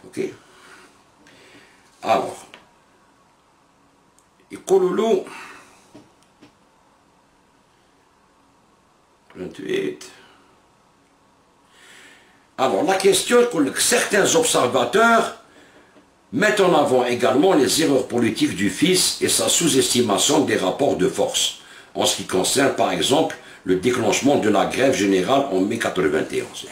Ok. Alors, يقولوا له 28. Alors, la question est que certains observateurs mettent en avant également les erreurs politiques du fils et sa sous-estimation des rapports de force, en ce qui concerne par exemple le déclenchement de la grève générale en mai 91.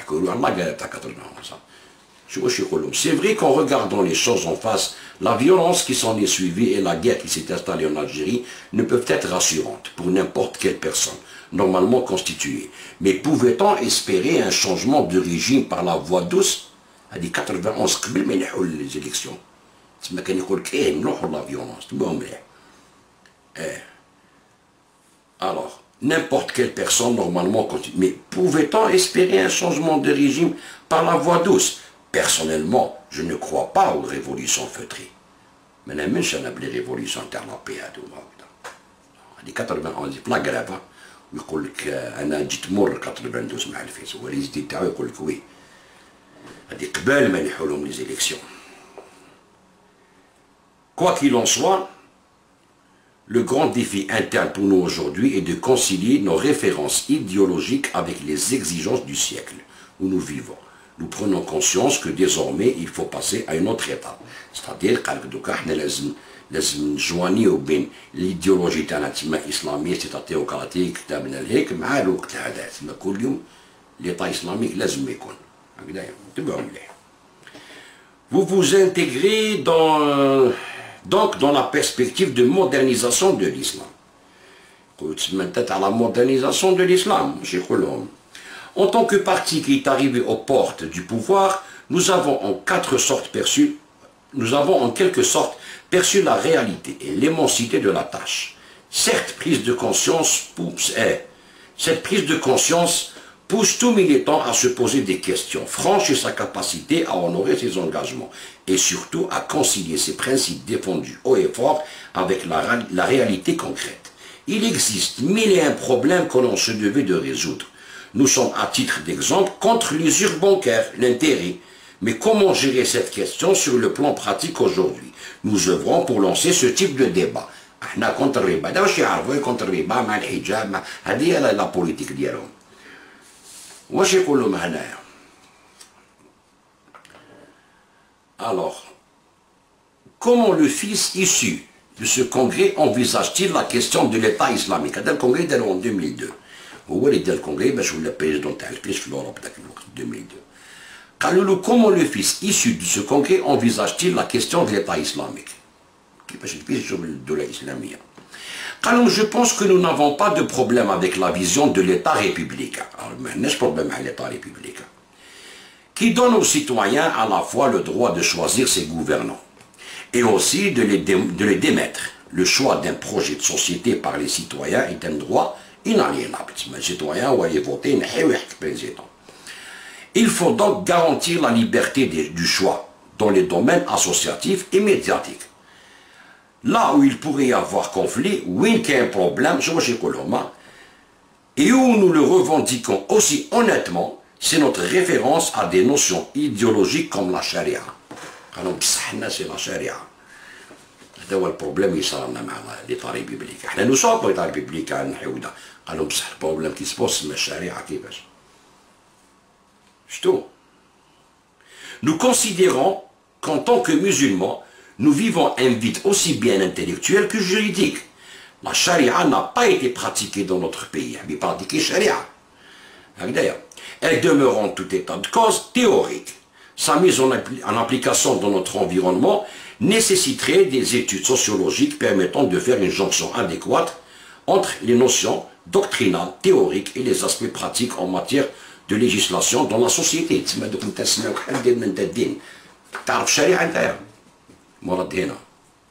C'est vrai qu'en regardant les choses en face, la violence qui s'en est suivie et la guerre qui s'est installée en Algérie ne peuvent être rassurantes pour n'importe quelle personne, normalement constituée. Mais pouvait-on espérer un changement de régime par la voie douce? À dit 91 les élections. C'est كان يقول كاين نروحوا la violence. Alors, n'importe quelle personne normalement constituée. Mais pouvait-on espérer un changement de régime par la voie douce? Personnellement, je ne crois pas aux révolutions feutrées. Mais je ne sais pas les révolutions interlopées. Il 91 لا grève. ويقول لك انا جيت مر 92 مع الفيس هو الريزيدي تاعو يقول لك وي هذه قبل ما يلحوا لهم لي زيليكسيون. Quoi qu'il en soit, le grand défi interne pour nous aujourd'hui est de concilier nos références idéologiques avec les exigences du siècle où nous vivons. Nous prenons conscience que désormais il faut passer à une autre étape. C'est-à-dire لازم نجوانيو بين الايديولوجي تاعنا تسمى اسلاميست تاع تيوقراطيك تاع من الهيك مع الوقت هذا تسمى كل يوم ليطا اسلاميك لازم يكون هكذايا تبعوا مليح. Vous vous intégrez donc dans la perspective de modernisation de l'islam. تسمى تاع la modernisation de l'islam ماشي يقولهم. En tant que parti qui est arrivé aux portes du pouvoir, nous avons en quelque sorte perçu la réalité et l'immensité de la tâche. Certes, cette prise de conscience pousse tout militant à se poser des questions, franchir sa capacité à honorer ses engagements et surtout à concilier ses principes défendus haut et fort avec la réalité concrète. Il existe mille et un problèmes que l'on se devait de résoudre. Nous sommes à titre d'exemple contre l'usure bancaire, l'intérêt. Mais comment gérer cette question sur le plan pratique aujourd'hui? Nous œuvrons pour lancer ce type de débat. احنا contre الربا، هذا واش يعرفوا contre الربا مع الحجاب، هذه هي لا بوليتيك ديالهم. واش يقولوا هنايا؟ Alors, comment le fils issu de ce congrès envisage-t-il la question de l'État islamique? هذا الكونغري داروا en 2002. هو اللي دار الكونغري باش ولا بريزيدون تاع الكيس في l'Europe ذاك الوقت 2002. Comment le fils issu de ce congrès envisage-t-il la question de l'État islamique? Je pense que nous n'avons pas de problème avec la vision de l'État républicain. Qui donne aux citoyens à la fois le droit de choisir ses gouvernants et aussi de les démettre. Le choix d'un projet de société par les citoyens est un droit inaliénable. Les citoyens vont aller voter le président. Il faut donc garantir la liberté du choix dans les domaines associatifs et médiatiques. Là où il pourrait y avoir conflit, oui qu'il y a un problème, et où nous le revendiquons aussi honnêtement, c'est notre référence à des notions idéologiques comme la charia. C'est la charia. C'est le problème qui s'en a avec l'État républicain. Nous sommes pas l'État républicain. Le problème qui se pose, c'est la charia. Nous considérons qu'en tant que musulmans, nous vivons un vide aussi bien intellectuel que juridique. La charia n'a pas été pratiquée dans notre pays. Mais pratiquer charia. Elle demeure en tout état de cause théorique. Sa mise en application dans notre environnement nécessiterait des études sociologiques permettant de faire une jonction adéquate entre les notions doctrinales, théoriques et les aspects pratiques en matière de législation dans la société. تسمى دوك انت تسمى بحال ديال من الدين. تعرف الشريعه نتايا. مرض هنا.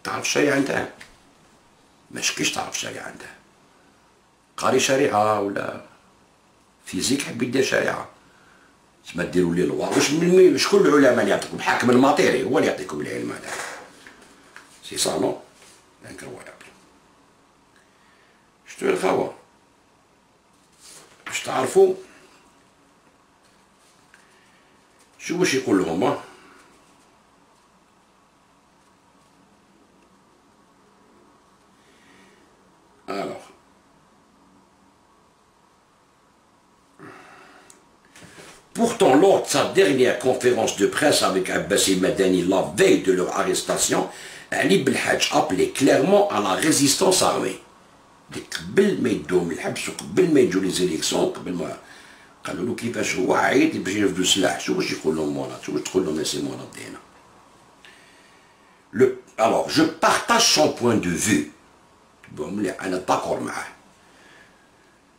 تعرف الشريعه نتايا. ماشي كيش تعرف الشريعه نتايا. قاري شريعه ولا فيزيك حب يدير شريعه. تسمى ديروا لي لوا واش شكون العلماء اللي يعطيكم الحاكم المطيري هو اللي يعطيكم العلم هذا. سي صا نو؟ انكرويابل. شتو الخوا؟ باش تعرفوا شو واش يقول لهم lors de sa dernière conférence de presse avec Abbassi Madani la veille de leur arrestation, Ali Belhadj appelait clairement à la résistance armée. قبل ما يدوهم الحبس وقبل ما يجوا لي زيليكسيون قبل ما قالوا له كيفاش هو عيط باش يرفدوا السلاح شو واش يقول لهم مرض شو واش تقول لهم سي مرض هنا. Alors je partage son point de vue. أنا d'accord معاه.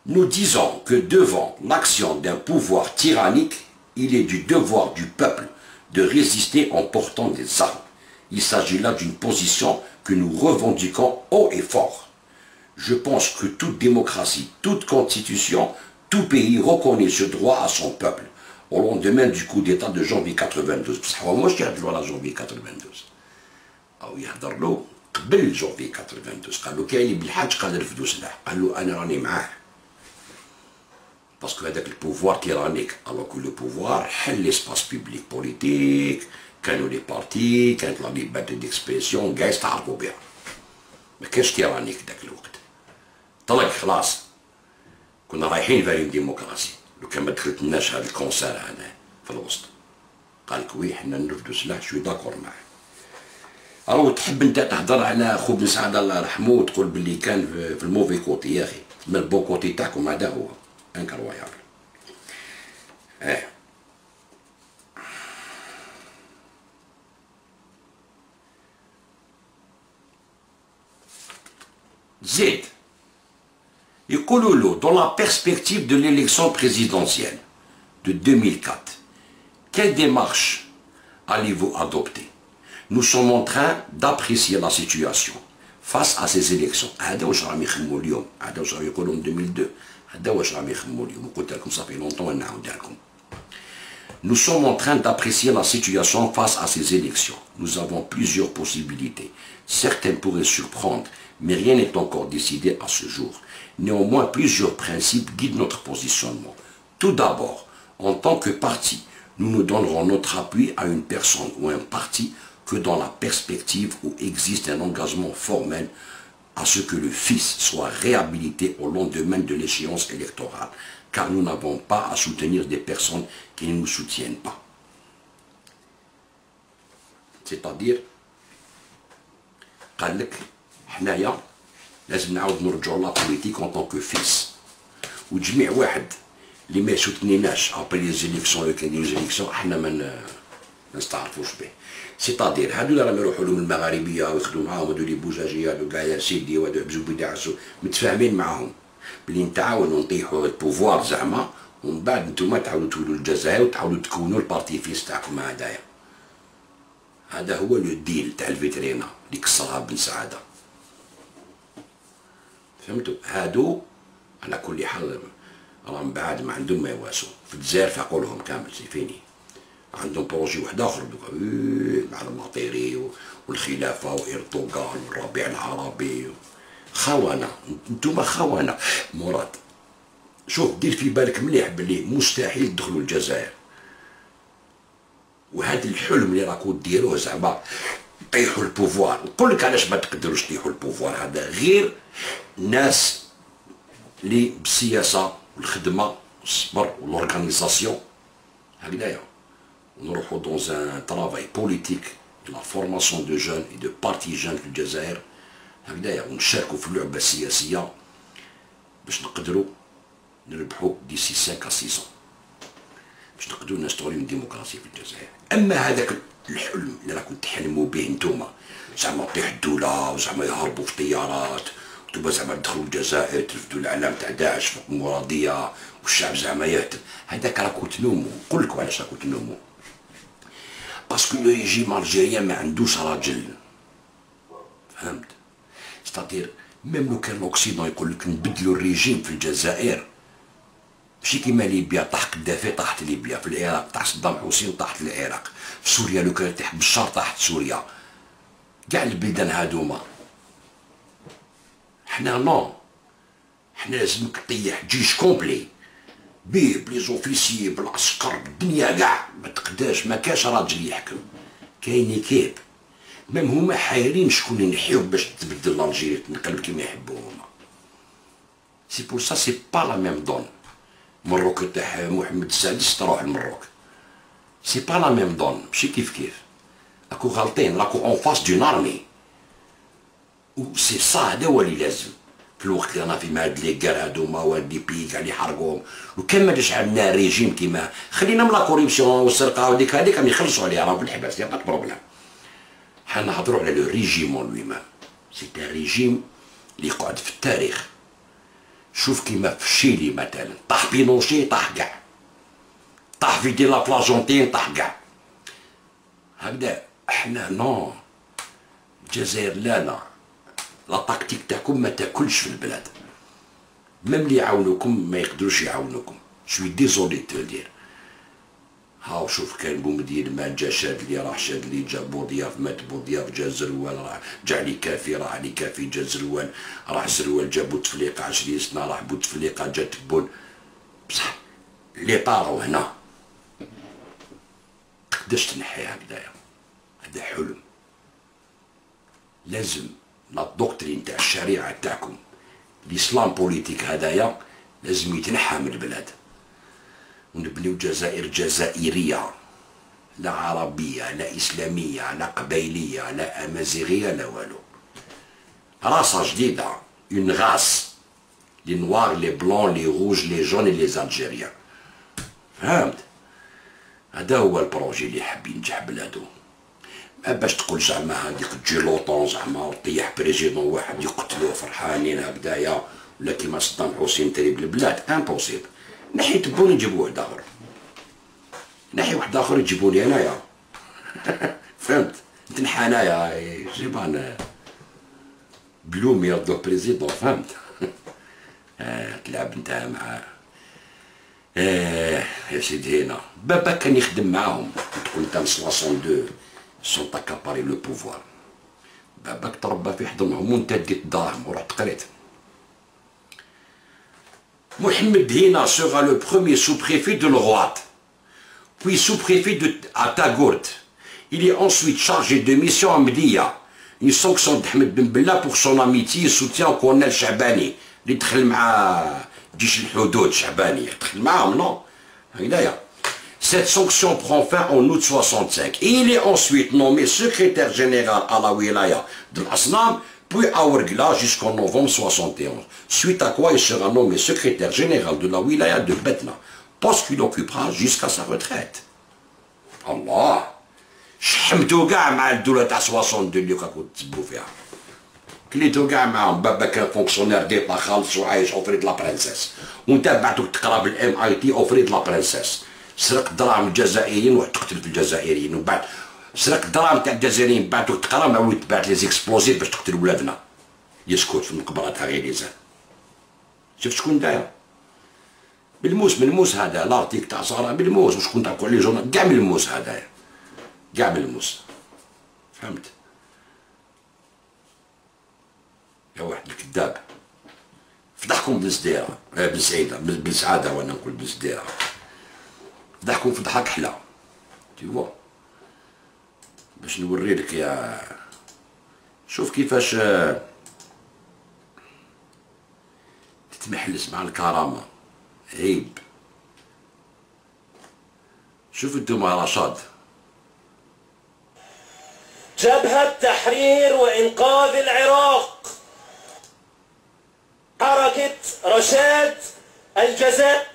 Nous disons que devant l'action d'un pouvoir tyrannique, il est du devoir du peuple de résister en portant des armes. Il s'agit là d'une position que nous revendiquons haut et fort. Je pense que toute démocratie, toute constitution, tout pays reconnaît ce droit à son peuple. Au lendemain du coup d'état de janvier 92. بصح هو مش يهضروا على janvier 92. أو يهضر له قبل janvier 92. قال له كاين بالحاج قال رفدوا سلاح. قال له أنا راني معاه. باسكو هذاك البوفوار تيرانيك. alors que le pouvoir حل l'espace public politique. كانوا لي بارتي كانت لا ليبرتي ديكسبرسيون كاع يستعرفوا بها. ما كانش تيرانيك ذاك الوقت. طلق خلاص كنا رايحين فالين ديمقراطي لو كان ما دخلتلناش هذا الكونسير هذا في الوسط قال لك وي حنا نرفدوا سلاح شوي داكور معاه. راهو تحب انت تهضر على خو بن سعد الله يرحمه وتقول باللي كان في الموفي كوتي يا اخي من البون كوتي تاعكم هذا هو انكرويابل. زيد يقولوا له dans la perspective de l'élection présidentielle de 2004, quelle démarche allez-vous adopter? Nous sommes en train d'apprécier la situation face à ces élections. هذا واش راهم يخمموا اليوم، هذا واش راهم يقولوا من 2002، هذا واش راهم يخمموا اليوم، قلت لكم صافي لونطون نعاودها لكم. Nous sommes en train d'apprécier la situation face à ces élections. Nous avons plusieurs possibilités. Certaines pourraient surprendre, mais rien n'est encore décidé à ce jour. Néanmoins, plusieurs principes guident notre positionnement. Tout d'abord, en tant que parti, nous ne donnerons notre appui à une personne ou un parti que dans la perspective où existe un engagement formel à ce que le fils soit réhabilité au lendemain de l'échéance électorale, car nous n'avons pas à soutenir des personnes qui ne nous soutiennent pas. C'est-à-dire, قال لك حنايا لازم نعاود نرجعوا لا بوليتيك اون طونك فيس وتجميع واحد اللي ما يسوتنيناش ابري لي زيليكسيون اللي كاين لي زيليكسيون حنا ما نستعرفوش به. سيتادير هادو اللي راهم يروحوا لهم المغاربيه ويخدموا معاهم هادو لي بوجاجيه هادو كاع يا سيدي وهادو يحبسوا بيدعسوا متفاهمين معاهم بلي نتعاونوا نطيحوا البوفوار زعما ومن بعد نتوما تعاودوا تولوا الجزائر وتعاودوا تكونوا البارتي فيس تاعكم هدايا. هذا هو لو ديل تاع الفيترينا اللي كسرها بن سعاده. فهمتوا؟ هادو على كل حال راهم بعاد ما عندهم ما يواسوا في الجزائر في عقولهم كامل سي فيني. عندهم بروجي واحد اخر دوكا مع الماطيري والخلافه وإرطغرل والربيع العربي خونه. نتوما خونه مراد. شوف دير في بالك مليح بلي مستحيل تدخلوا الجزائر وهذا الحلم اللي راكو ديروه زعما طيحوا البوفوار. نقول لك علاش ما تقدروش تطيحوا البوفوار. هذا غير ناس اللي بالسياسه والخدمه والصبر والأورغانيزاسيون هكذايا ونروحوا دون ان طرافاي بوليتيك لا فورماسيون دو جون اي دو بارتي جون في الجزائر هكذايا ونشاركوا في اللعبه السياسيه باش نقدروا نربحوا ديسي 5 6 باش نقدروا نستغلوا الديمقراطيه في الجزائر. اما هذاك الحلم اللي راكم تحلموا به نتوما زعما تطيح الدوله وزعما يهربوا في طيارات وتبقى زعما تدخلوا الجزائر ترفدوا الاعلام تاع داعش فوق المراديه والشعب زعما يهتف، هذاك راكم تنوموا. نقول لكم علاش راكم تنوموا. باسكو لو ريجيم الجيريان ما عندوش راجل. فهمت؟ ستادير ميم لو كان لوكسيدون يقول لك نبدلوا الريجيم في الجزائر ماشي كيما ليبيا طاح قدافي طاحت ليبيا، في العراق طاح صدام حسين طاحت العراق، في سوريا لو كان طاح بشار طاحت سوريا، كاع البلدان هادوما. حنا نو، حنا لازمك طيح جيش كومبلي بيه بلي زوفيسيي بالعسكر بالدنيا كاع، ما تقداش ما كاش راجل يحكم، كاين ايكيب، ميم هما حايرين شكون ينحيو باش تبدل الجيري تنقلب كيما يحبوا هما. سي بور سا سي با لا ميم دون. مروك تاع محمد السادس تروح لمروك، سي با لا ميم دون ماشي كيف كيف. راكو غالطين، راكو اون فاس دون ارمي. و سي صا هذا هو اللي لازم في الوقت اللي رانا في هاد لي كار هادوما وهاد لي بي كاع اللي حرقوهم. وكان ما داش عندنا ريجيم كيما خلينا من لا كوريبسيون والسرقه وديك هذيك راهم يخلصوا عليها راهم في الحباس، يا با بروبليم. حنا نهضروا على لو ريجيمون لوي مام. سي ان ريجيم اللي يقعد في التاريخ. شوف كيما في شيلي مثلا طاح بينوشي طاح كاع، طاح في دي لا بلاجونتين طاح كاع. هكذا احنا نو الجزائر لا لا تاكتيك تاعكم ما تاكلش في البلاد. ميم اللي يعاونوكم ما يقدروش يعاونوكم. شوي ديزولي تدير. هاو شوف كان بومدين ما جا شاد لي راح شاد لي، جا بوضياف مات بوضياف، جا زروال راح جا لي كافي راح لي كافي، جا زروال راح زروال، جا بوتفليقه 20 سنه راح بوتفليقه، جا تبون. بصح اللي طاروا هنا تقدرش تنحي هكذايا. هذا حلم. لازم لا دوكترين تاع الشريعه تاعكم الاسلام بوليتيك هذايا لازم يتنحى من البلاد، ونبنيو جزائر جزائريه، لا عربيه لا اسلاميه لا قبيليه لا امازيغيه لا والو. راسه جديده، اون غاس، لي نوار لي بلون لي روج لي جون لي زالجيريان. فهمت؟ هذا هو البروجي اللي حاب ينجح بلادو. ما باش تقول زعما هذيك تجي لوطون زعما طيح بريزيدون واحد يقتلوه فرحانين هكذايا، ولا كيما صدام حسين تريب البلاد. امبوسيبل. نحي تبون يجيبوا واحد اخر، نحي واحد اخر يجيبوني انايا. فهمت؟ تنحى انايا جيبان بلومي دو بريزيدون. فهمت؟ تلعب نتا مع يا سيدي. هنا بابا كان يخدم معاهم، تقول نتا 62 سون تاكاباري لو بوفوار. باباك تربى في حضنهم وانت ديت الدراهم ورحت قريت. Mohamed Hina sera le premier sous-préfet de l'Oroat, puis sous-préfet à Tagourt. Il est ensuite chargé de mission à Mdia. Une sanction d'Ahmed Ben Bella pour son amitié et soutien au colonel Chabani. اللي دخل مع جيش الحدود Chabani. دخل معاهم non. هكذايا. Cette sanction prend fin en août 65. Et il est ensuite nommé secrétaire général à la wilaya de l'Asnam, puis à Ouargla jusqu'en novembre 71. Suite à quoi il sera nommé secrétaire général de la wilaya de Betna, poste qu'il occupera jusqu'à sa retraite. Allah! شحمتو كاع مع الدولة تاع 62 اللي راكو تسبوا فيها. كليتو كاع معاهم. بابا كان فونكسيونير ديتا خالص وعايش اوفريت لا برنسيس، وانت بعتوك تقرا بالام اي تي اوفريت لا برنسيس. سرق دراهم الجزائريين وتقتل في الجزائريين، ومن بعد سرق دراهم تاع الجزائريين بعتوك تقرا مع وليد تبعت لي زيكسبلوزيف باش تقتل ولادنا. يسكت في المقبره تاع غيليزان. شفت شكون داير؟ بالموس من الموس هذا لارتيك تاع صارا بالموس، وشكون تاع كل جورنال كاع من الموس هذايا، كاع من الموس. فهمت؟ يا واحد الكذاب. فضحكم بن سديره بن سعيده بن سعاده، وانا نقول بن سديره. فضحكم في ضحك حلا. تيوا باش نوري لك يا شوف كيفاش تتمحلس مع الكرامه. عيب. شوف انتوما رشاد. جبهة تحرير وإنقاذ العراق، حركة رشاد الجزائر،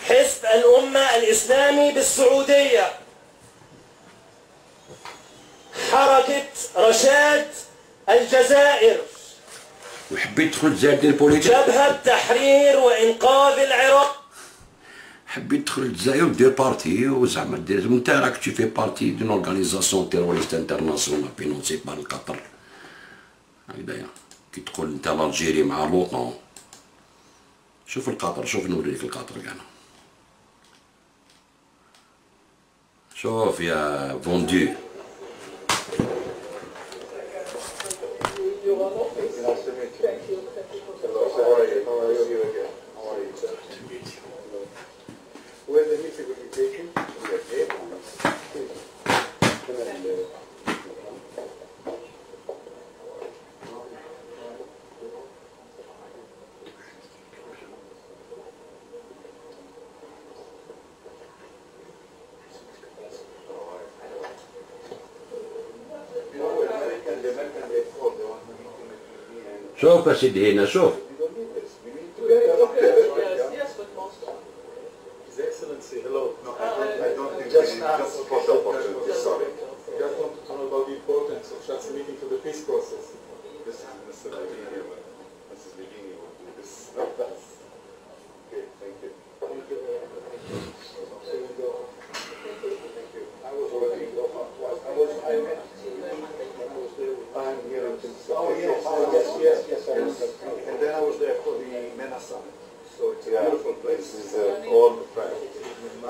حزب الأمة الإسلامي بالسعودية، حركة رشاد الجزائر. وحبيت تدخل الجزائر ديال البوليتيك. جبهة تحرير وإنقاذ العراق. حبيت تدخل الجزائر ودير بارتي وزعما دير وانت راك تي في بارتي دون اورغانيزاسيون تيروريست انترناسيونال فينونسي بار القطر. هكذايا كي تدخل انت لالجيري مع لوطون. شوف القطر، شوف نوريك القطر كاع. شوف يا فوندو. شوف أسيدي هنا شوف.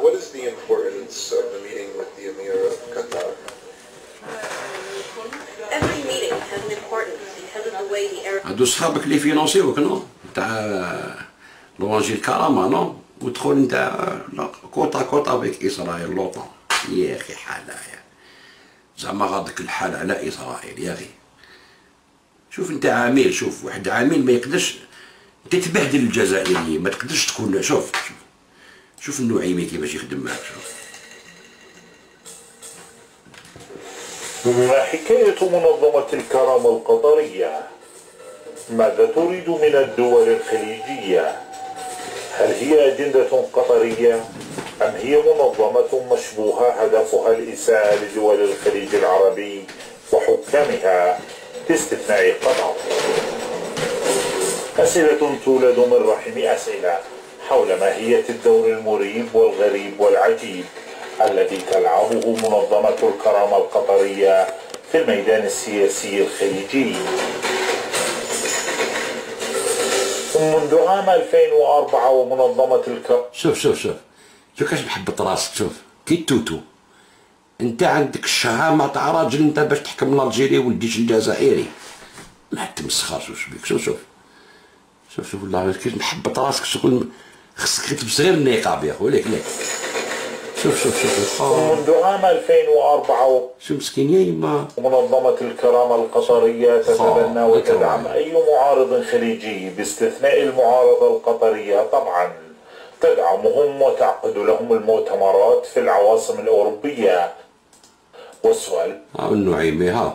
What is the importance of the meeting with the Emir of Qatar? Every meeting has an importance because of the way the Arab. هادو صحابك اللي فينونسيوك نو تاع لونجي الكرامة نو وتدخل انت كوطا كوطا بك اسرائيل لوطا يا اخي حلايا زعما غادك الحال على اسرائيل يا اخي. شوف انت عامل، شوف واحد عامل ما يقدرش انت تبهدل الجزائريين، ما تقدرش تكون شوف النعيمي كيفاش يخدم معاك. ما حكاية منظمة الكرامة القطرية؟ ماذا تريد من الدول الخليجية؟ هل هي أجندة قطرية أم هي منظمة مشبوهة هدفها الإساءة لدول الخليج العربي وحكامها باستثناء قطر؟ أسئلة تولد من رحم أسئلة حول ماهية الدور المريب والغريب والعجيب الذي تلعبه منظمة الكرامة القطرية في الميدان السياسي الخليجي. منذ عام 2004 ومنظمة الكرامة شوف كاش محبط راسك. شوف كي توتو انت عندك الشهامة تاع راجل انت باش تحكم الجيري ولديش الجزائري، ما تمسخرش واش بيك. شوف والله كيف محبط راسك. شغل خصك تلبس غير النقاب يا خويا ليك. شوف منذ عام 2004 شو مسكين يا يما. منظمة الكرامة القطرية تتبنى وتدعم أي معارض خليجي باستثناء المعارضة القطرية طبعا، تدعمهم وتعقد لهم المؤتمرات في العواصم الأوروبية. والسؤال النعيمي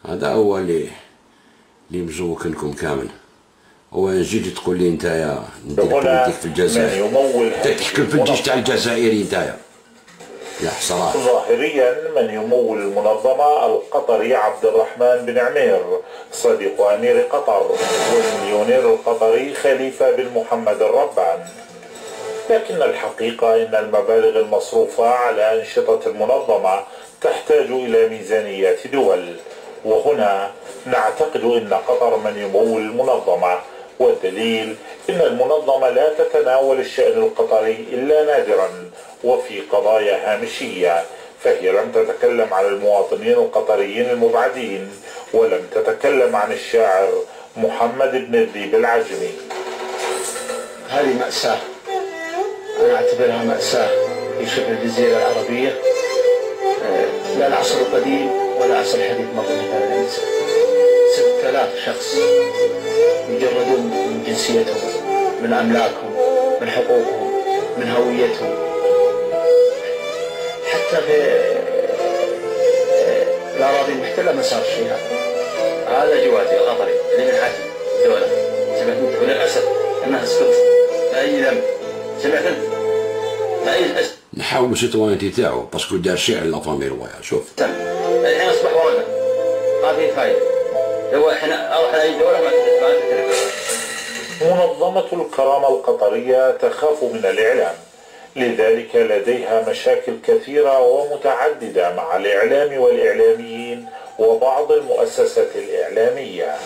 هذا هو اللي مزوك لكم كامل. هو نجي تقول لي نتايا ندير بوليتيك في الجزائر، تحكم في الجيش تاع الجزائري نتايا يا حسرات. ظاهريا من يمول المنظمة القطري عبد الرحمن بن عمير صديق أمير قطر والمليونير القطري خليفة بن محمد الربان، لكن الحقيقة إن المبالغ المصروفة على أنشطة المنظمة تحتاج إلى ميزانيات دول، وهنا نعتقد أن قطر من يمول المنظمة، والدليل أن المنظمة لا تتناول الشأن القطري إلا نادرا وفي قضايا هامشية، فهي لم تتكلم عن المواطنين القطريين المبعدين ولم تتكلم عن الشاعر محمد بن الذيب العجمي. هذه مأساة، أنا أعتبرها مأساة في شبه الجزيرة العربية، لا العصر القديم ولا العصر الحديث مر بهذا الإنسان. 6000 شخص يجردون من جنسيتهم، من أملاكهم، من حقوقهم، من هويتهم، حتى في الأراضي المحتلة ما صار شيء. هذا جواتي القطري اللي من حاكم الدولة، سمعت انت وللأسف أنها سكت بأي ذنب. سمعت انت بأي اسم نحاولوا سيتوانيتي تاعو باسكو دار شعر لا فامي رويال. شوف الحين أصبح ورقة ما في فايدة. هو احنا أروح لأي دولة ما تترك. منظمة الكرامة القطرية تخاف من الإعلام، لذلك لديها مشاكل كثيرة ومتعددة مع الإعلام والإعلاميين وبعض المؤسسات الإعلامية.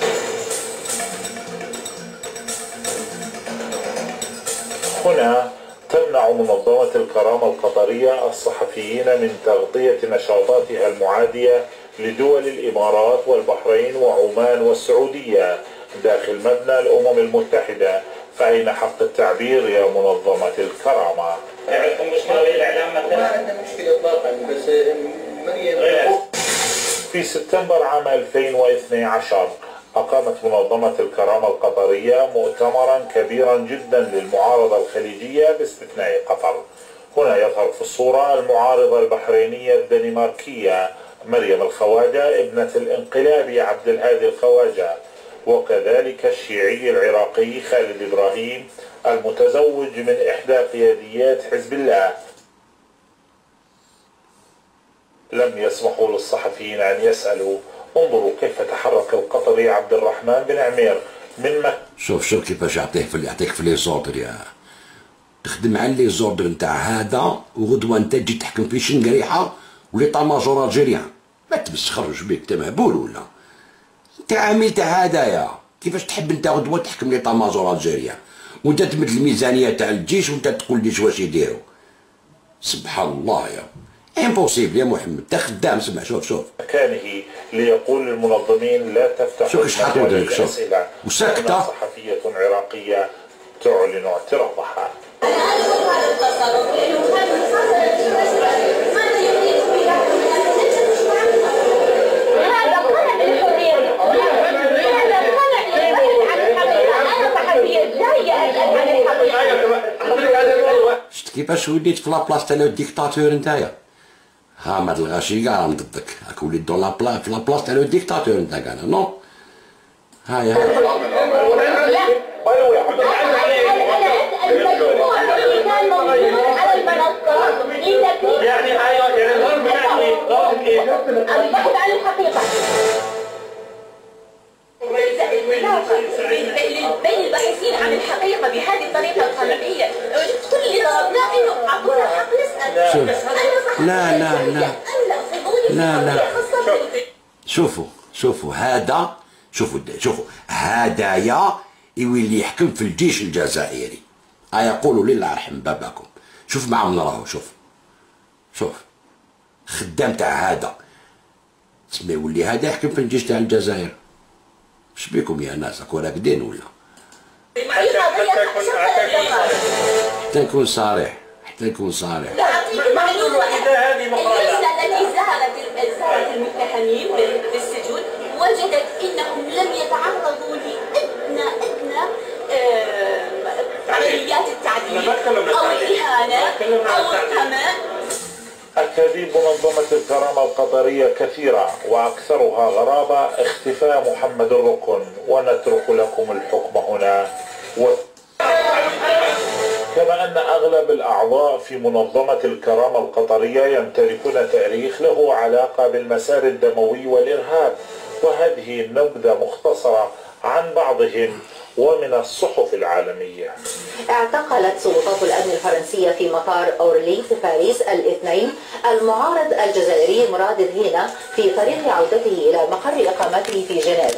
هنا تمنع منظمة الكرامة القطرية الصحفيين من تغطية نشاطاتها المعادية لدول الإمارات والبحرين وعمان والسعودية داخل مبنى الأمم المتحدة، فأين حق التعبير يا منظمة الكرامة؟ عندكم مشكلة بالإعلام مثلا؟ ما عندنا مشكلة إطلاقا، بس في سبتمبر عام 2012 أقامت منظمة الكرامة القطرية مؤتمرا كبيرا جدا للمعارضة الخليجية باستثناء قطر. هنا يظهر في الصورة المعارضة البحرينية الدنماركية مريم الخواجة ابنة الانقلابي عبد الهادي الخواجة، وكذلك الشيعي العراقي خالد إبراهيم المتزوج من إحدى قياديات حزب الله. لم يسمحوا للصحفيين أن يسألوا. انظروا كيف تحرك القطري عبد الرحمن بن عمير من مكة. شوف كيفاش يعطيك في لي زوردر، يا تخدم على لي زوردر نتاع هذا، وغدوه انت تجي تحكم في شنقريحه وليطا ماجور الجيريان، ما تمسخرش بيك انت مهبول ولا؟ انت عامل تاع هدايا، كيفاش تحب انت غدوه تحكم ليطا ماجور الجيريان وانت تمد الميزانيه تاع الجيش وانت تقول لي واش يديروا؟ سبحان الله يا امبوسيبل يا محمد، انت خدام. سمع شوف مكانه ليقول للمنظمين لا تفتحوا مجال الأسئلة. وسكتة صحفية عراقية تعلن اعتراضها. شفت كيفاش وليت في لابلاص تاع الديكتاتور نتايا؟ ها ما تلغاشي كاع راهم ضدك، راك وليت دون في لابلاص تاع الديكتاتور نتا كاع نو. هاي بين الباحثين عن الحقيقة بهذه الطريقة القمعية، كل اللي طلبناه انه اعطونا حق نسأل. لا لا لا لا لا شوفوا هذا، شوفوا هدايا يولي يحكم في الجيش الجزائري. يقولوا لله يرحم باباكم. شوف معاهم راهو، شوف خدام تاع هذا تسمى يولي هذا يحكم في الجيش تاع الجزائر. اش بيكم يا ناس، راكو راقدين ولا؟ حتى نكون صريح. معلومة إذا هذه اللجنة التي زارت المتهمين في السجون وجدت انهم لم يتعرضوا لأدنى عمليات التعذيب او الاهانة او القمع. أكاذيب منظمة الكرامة القطرية كثيرة وأكثرها غرابة اختفاء محمد الركن، ونترك لكم الحكم هنا. كما أن أغلب الأعضاء في منظمة الكرامة القطرية يمتلكون تاريخ له علاقة بالمسار الدموي والإرهاب، وهذه النبذة مختصرة عن بعضهم ومن الصحف العالمية. اعتقلت سلطات الأمن الفرنسية في مطار أورلي في باريس الاثنين المعارض الجزائري مراد الهينا في طريق عودته إلى مقر إقامته في جنيف.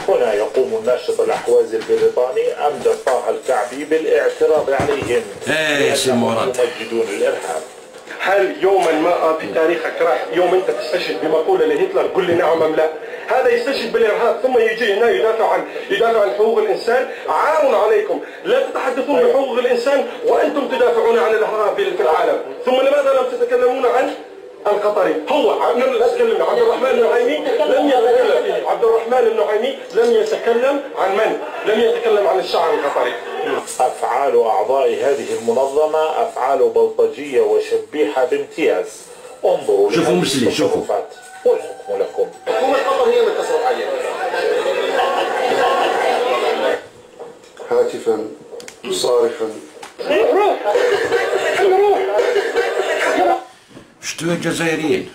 هنا يقوم الناشط الأحوازي البريطاني أمجد طه الكعبي بالاعتراض عليهم بأنهم يمجدون الإرهاب. هل يوما ما في تاريخك راح يوم انت تستشهد بمقوله لهتلر قل لي نعم ام لا؟ هذا يستشهد بالارهاب ثم يجي هنا يدافع عن حقوق الانسان. عار عليكم، لا تتحدثون بحقوق الانسان وانتم تدافعون عن الارهاب في العالم. ثم لماذا لم تتكلمون عن القطري؟ هو تكلمنا عبد الرحمن النعيمي لم يتكلم. عبد الرحمن النعيمي لم يتكلم عن من؟ لم يتكلم عن الشعب القطري. أفعال أعضاء هذه المنظمة أفعال بلطجية وشبيحة بامتياز. انظروا شوفوا مسلي، شوفوا والحكم لكم. حكومة قطر هي من تصرف عليه. هاتفا صارخا. شتو يا الجزائريين،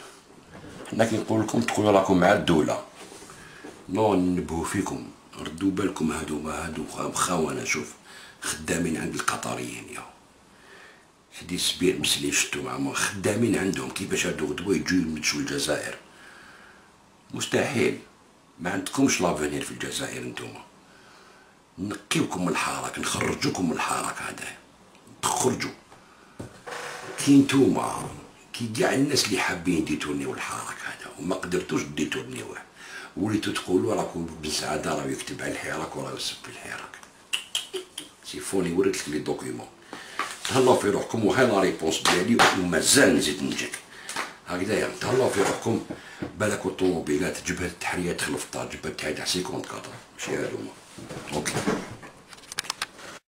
حنا كي نقول لكم تقولوا راكم مع الدولة، ننبهوا فيكم ردوا بالكم. هادو خونه، شوف خدامين عند القطريين يا سيدي سبير مسلي. شتو مع خدامين عندهم، كيفاش هادو غدوه يجوا يمدشوا الجزائر؟ مستحيل، ما عندكمش لافونير في الجزائر نتوما. نقيوكم من الحراك، نخرجوكم من الحراك هذا، تخرجوا كي نتوما كي كاع الناس اللي حابين ديتورنيو الحراك هذا وما قدرتوش ديتورنيوه، وليتو تقولوا راكم بن سعاده راه يكتب على الحراك وراه يسب الحراك. سيفوني وريت لك لي دوكيومون، تهلاو في روحكم. وهاي لا ريبونس ديالي ومازال نزيد نجيك هكذايا. تهلاو في روحكم، بالك الطوموبيلات جبهه التحرير تخلف الدار، جبهه التحرير تاع 54 ماشي هادوما. اوكي.